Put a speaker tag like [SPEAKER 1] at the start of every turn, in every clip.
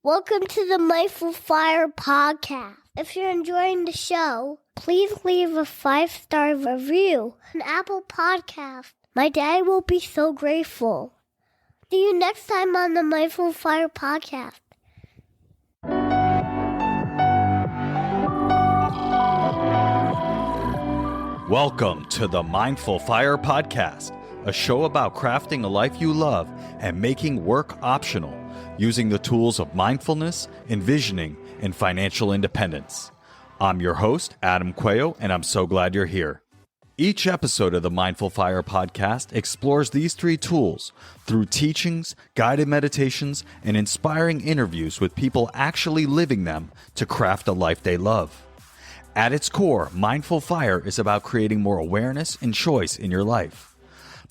[SPEAKER 1] Welcome to the Mindful Fire podcast. If you're enjoying the show, please leave a 5-star review on Apple Podcast. My dad will be so grateful. See you next time on the Mindful Fire podcast.
[SPEAKER 2] Welcome to the Mindful Fire podcast, a show about crafting a life you love and making work optional, using the tools of mindfulness, envisioning, and financial independence. I'm your host, Adam Cuello, and I'm so glad you're here. Each episode of the Mindful Fire podcast explores these 3 tools through teachings, guided meditations, and inspiring interviews with people actually living them to craft a life they love. At its core, Mindful Fire is about creating more awareness and choice in your life.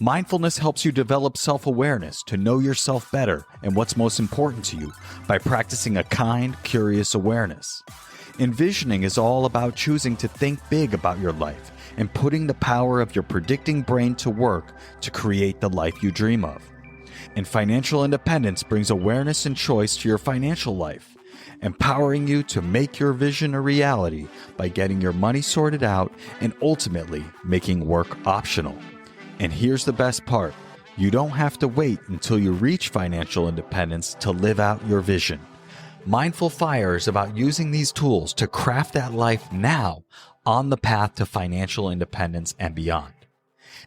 [SPEAKER 2] Mindfulness helps you develop self-awareness to know yourself better and what's most important to you by practicing a kind, curious awareness. Envisioning is all about choosing to think big about your life and putting the power of your predicting brain to work to create the life you dream of. And financial independence brings awareness and choice to your financial life, empowering you to make your vision a reality by getting your money sorted out and ultimately making work optional. And here's the best part. You don't have to wait until you reach financial independence to live out your vision. Mindful Fire is about using these tools to craft that life now on the path to financial independence and beyond.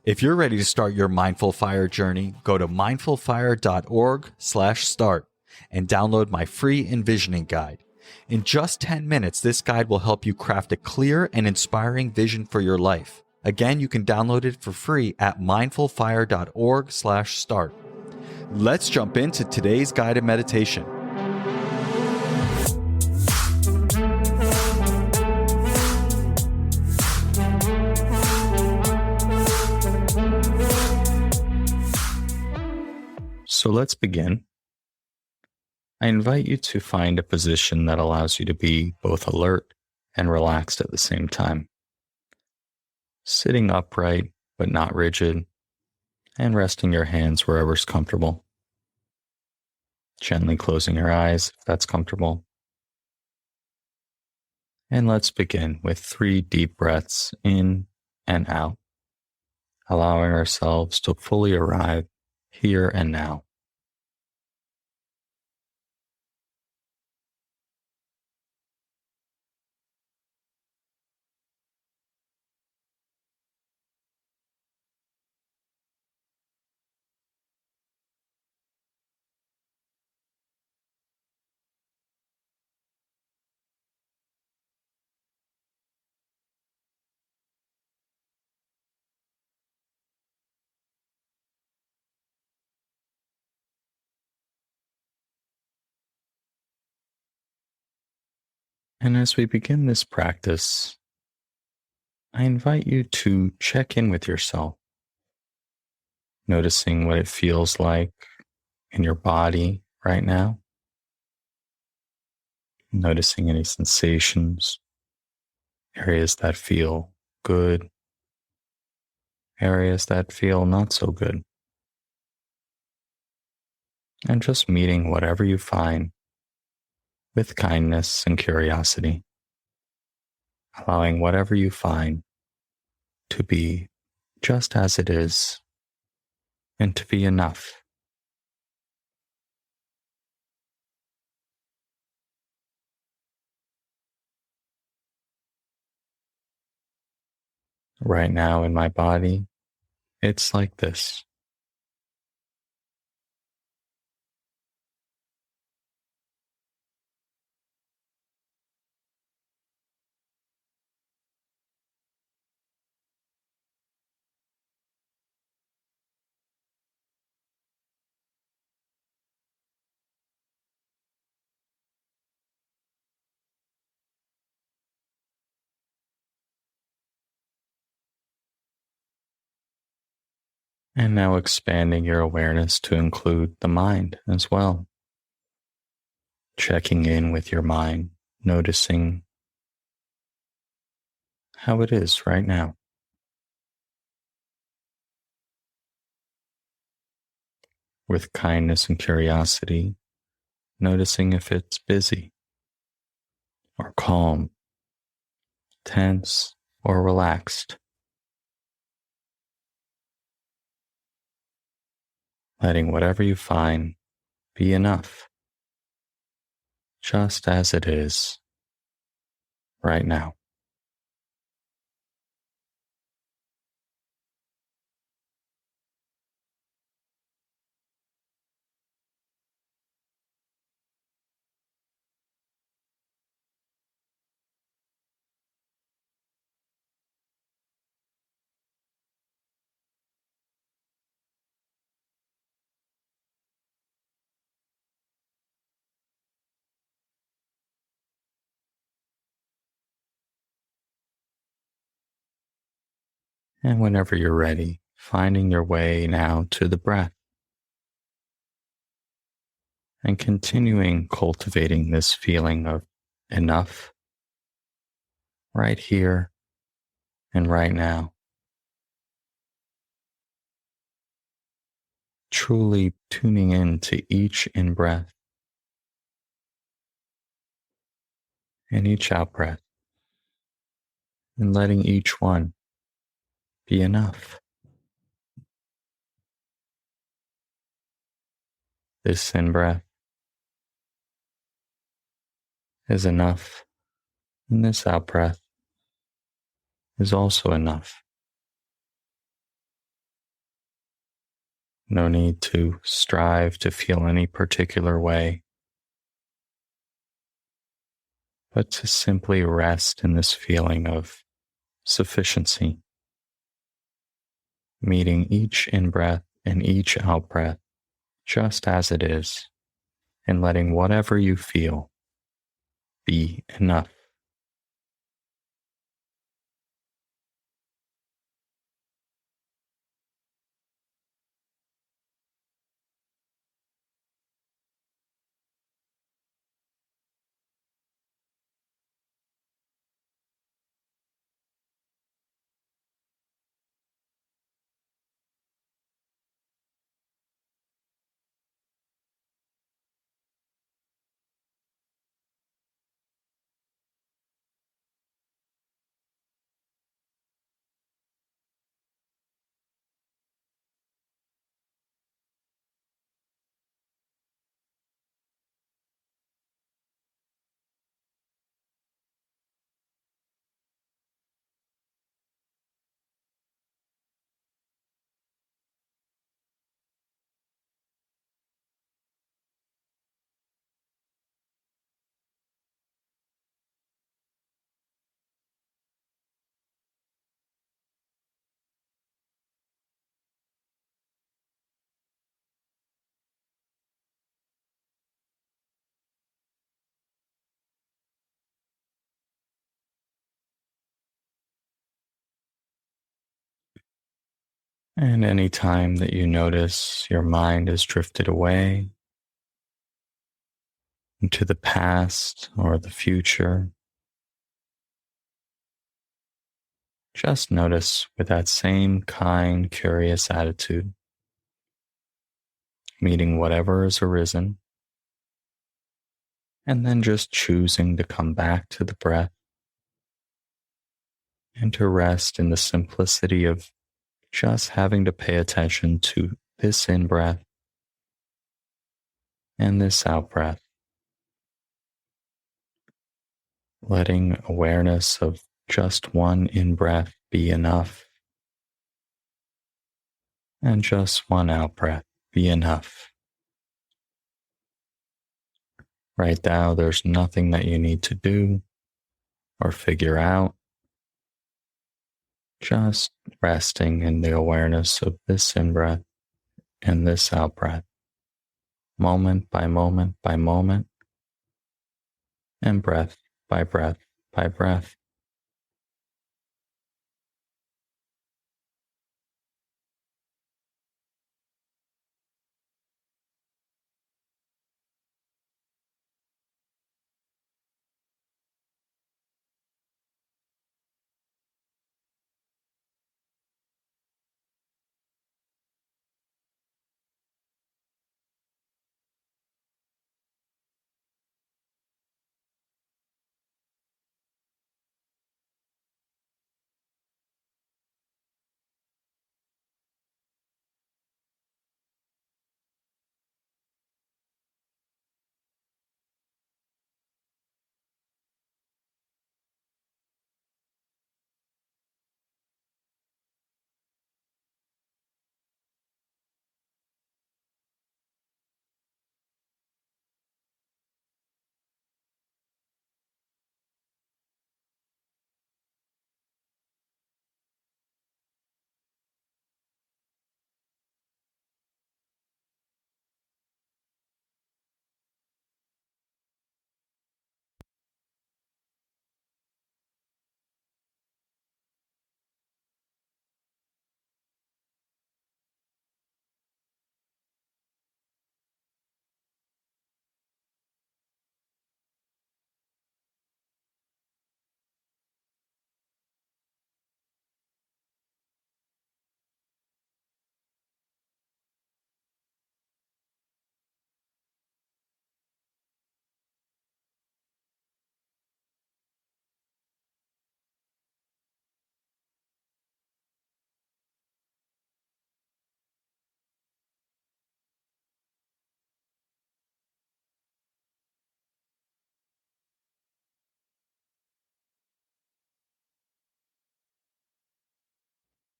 [SPEAKER 2] If you're ready to start your Mindful Fire journey, go to mindfulfire.org/start and download my free envisioning guide. In just 10 minutes, this guide will help you craft a clear and inspiring vision for your life. Again, you can download it for free at mindfulfire.org/start. Let's jump into today's guided meditation. So let's begin. I invite you to find a position that allows you to be both alert and relaxed at the same time. Sitting upright but not rigid, and resting your hands wherever's comfortable. Gently closing your eyes if that's comfortable. And let's begin with 3 deep breaths in and out, allowing ourselves to fully arrive here and now. And as we begin this practice, I invite you to check in with yourself, noticing what it feels like in your body right now, noticing any sensations, areas that feel good, areas that feel not so good, and just meeting whatever you find with kindness and curiosity, allowing whatever you find to be just as it is and to be enough. Right now in my body, it's like this. And now expanding your awareness to include the mind as well. Checking in with your mind, noticing how it is right now. With kindness and curiosity, noticing if it's busy or calm, tense or relaxed. Letting whatever you find be enough, just as it is right now. And whenever you're ready, finding your way now to the breath and continuing cultivating this feeling of enough right here and right now. Truly tuning in to each in-breath and each out-breath and letting each one be enough. This in-breath is enough, and this out-breath is also enough. No need to strive to feel any particular way, but to simply rest in this feeling of sufficiency, meeting each in-breath and each out-breath just as it is, and letting whatever you feel be enough. And any time that you notice your mind has drifted away into the past or the future, just notice with that same kind, curious attitude, meeting whatever has arisen, and then just choosing to come back to the breath and to rest in the simplicity of just having to pay attention to this in-breath and this out-breath, letting awareness of just one in-breath be enough and just one out-breath be enough. Right now, there's nothing that you need to do or figure out. Just resting in the awareness of this in-breath and this out-breath, moment by moment by moment, and breath by breath by breath.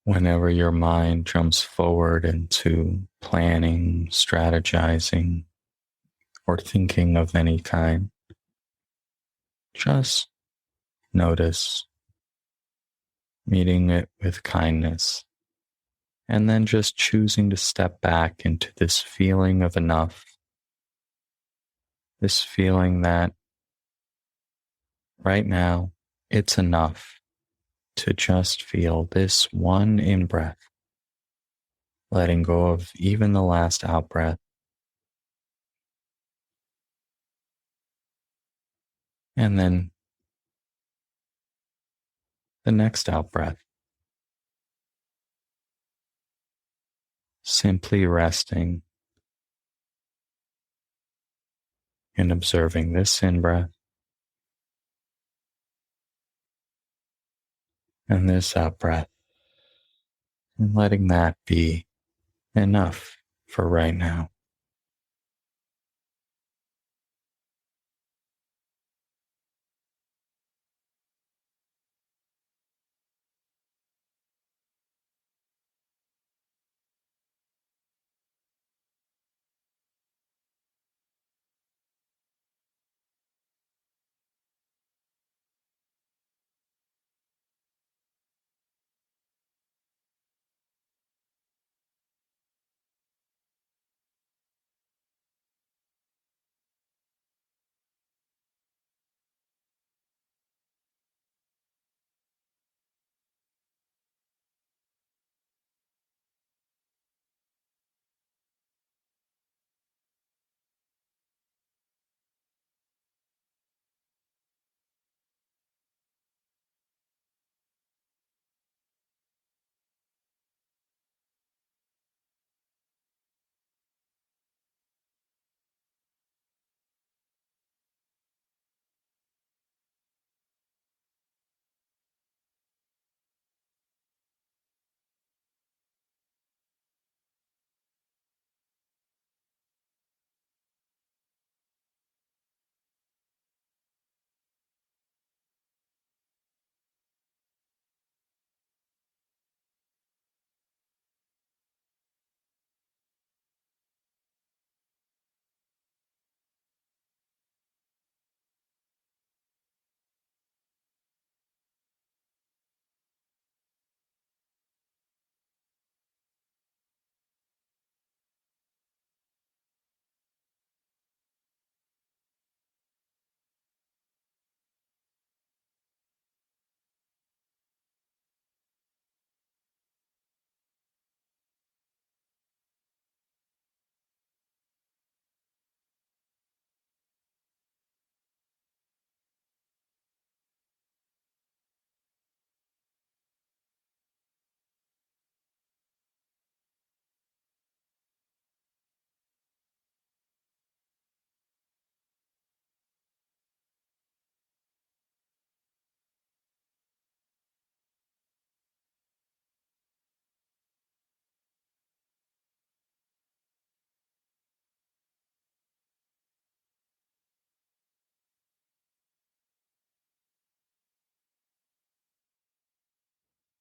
[SPEAKER 2] Whenever your mind jumps forward into planning, strategizing, or thinking of any kind, just notice, meeting it with kindness, and then just choosing to step back into this feeling of enough, this feeling that right now it's enough to just feel this one in breath, letting go of even the last out breath, and then the next out breath, simply resting and observing this in breath and this out breath, and letting that be enough for right now.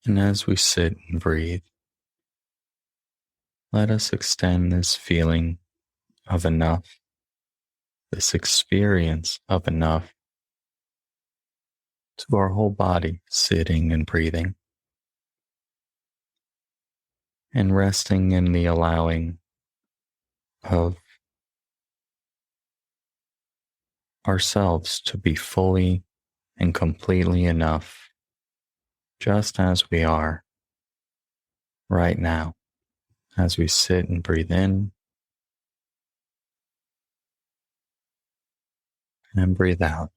[SPEAKER 2] And as we sit and breathe, let us extend this feeling of enough, this experience of enough, to our whole body, sitting and breathing, and resting in the allowing of ourselves to be fully and completely enough, just as we are right now, as we sit and breathe in and breathe out.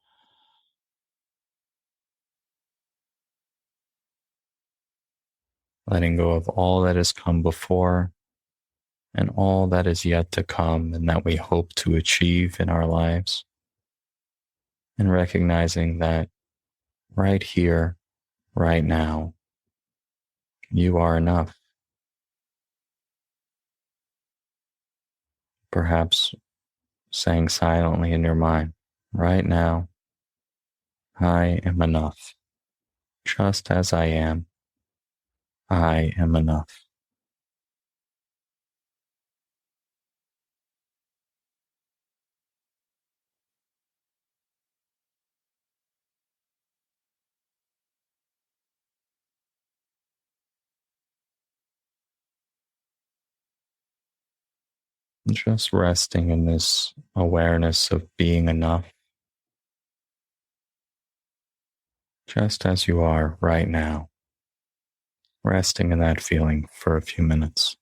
[SPEAKER 2] Letting go of all that has come before and all that is yet to come and that we hope to achieve in our lives, and recognizing that right here, right now, you are enough. Perhaps saying silently in your mind, right now, I am enough, just as I am. I am enough. Just resting in this awareness of being enough, just as you are right now, resting in that feeling for a few minutes.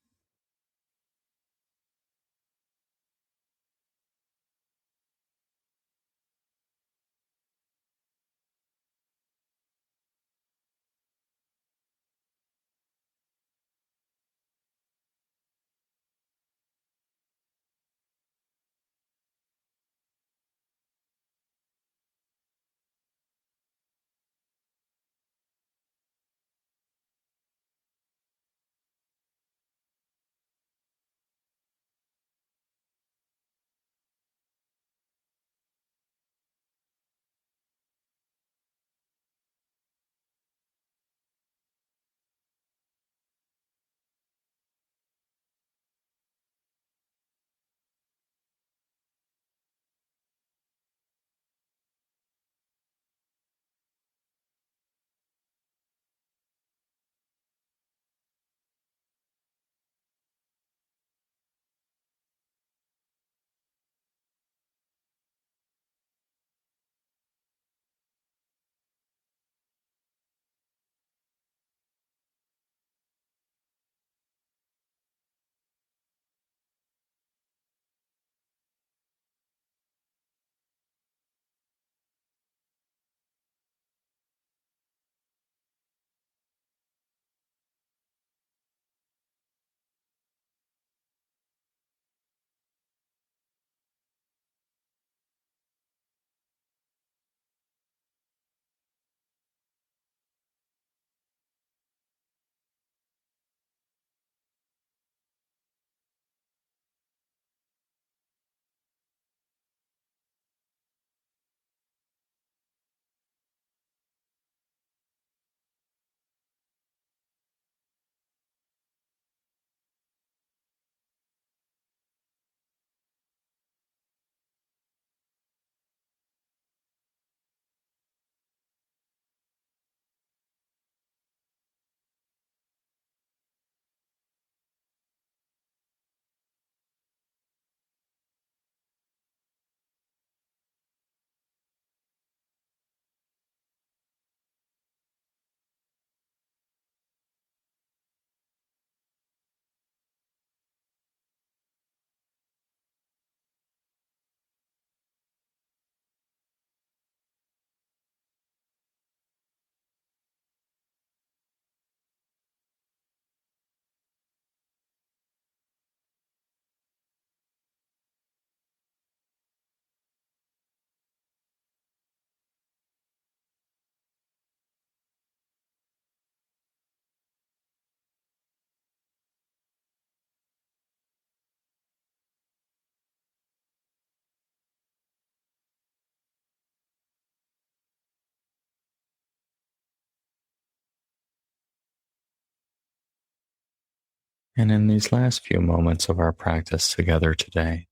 [SPEAKER 2] And in these last few moments of our practice together today,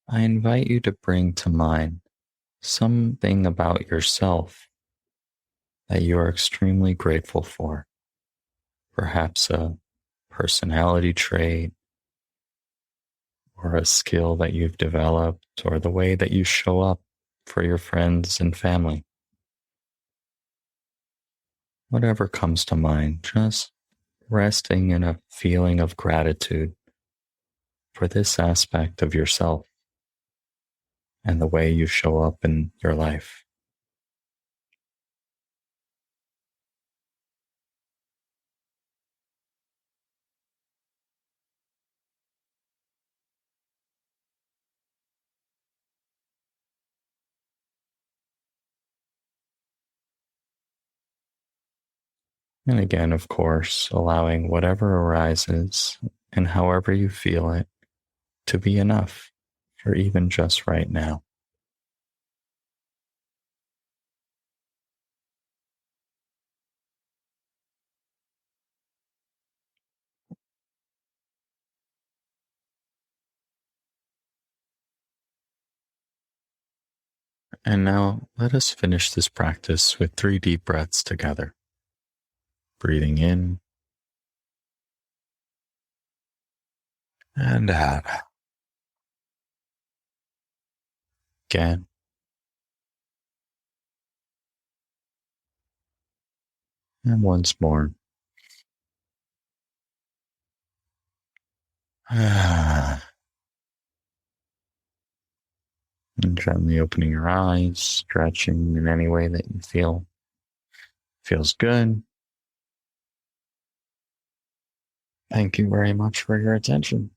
[SPEAKER 2] I invite you to bring to mind something about yourself that you are extremely grateful for. Perhaps a personality trait or a skill that you've developed or the way that you show up for your friends and family. Whatever comes to mind, just resting in a feeling of gratitude for this aspect of yourself and the way you show up in your life. And again, of course, allowing whatever arises and however you feel it to be enough for even just right now. And now let us finish this practice with 3 deep breaths together. Breathing in and out. Again. And once more. And gently opening your eyes, stretching in any way that you feel feels good. Thank you very much for your attention.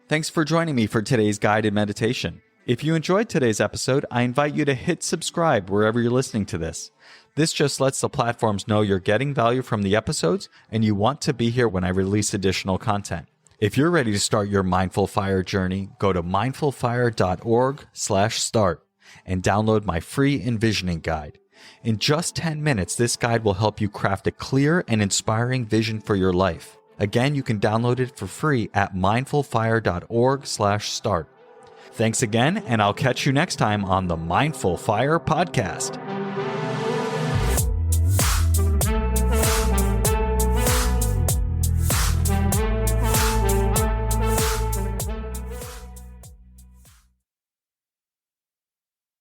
[SPEAKER 2] Thanks for joining me for today's guided meditation. If you enjoyed today's episode, I invite you to hit subscribe wherever you're listening to this. This just lets the platforms know you're getting value from the episodes and you want to be here when I release additional content. If you're ready to start your Mindful Fire journey, go to mindfulfire.org/start and download my free envisioning guide. In just 10 minutes, this guide will help you craft a clear and inspiring vision for your life. Again, you can download it for free at mindfulfire.org/start. Thanks again, and I'll catch you next time on the Mindful Fire Podcast.